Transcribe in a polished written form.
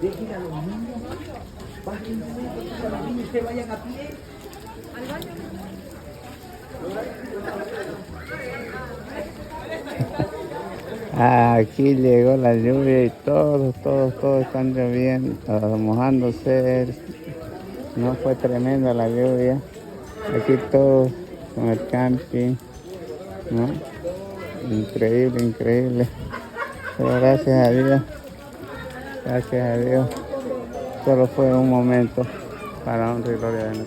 Dejen a los niños, bájense, a los niños se vayan a pie. Aquí llegó la lluvia y todos están lloviendo, mojándose. No fue tremenda la lluvia. Aquí todos con el camping, ¿no? Increíble. Pero gracias a Dios, solo fue un momento para honrar y gloria de Dios.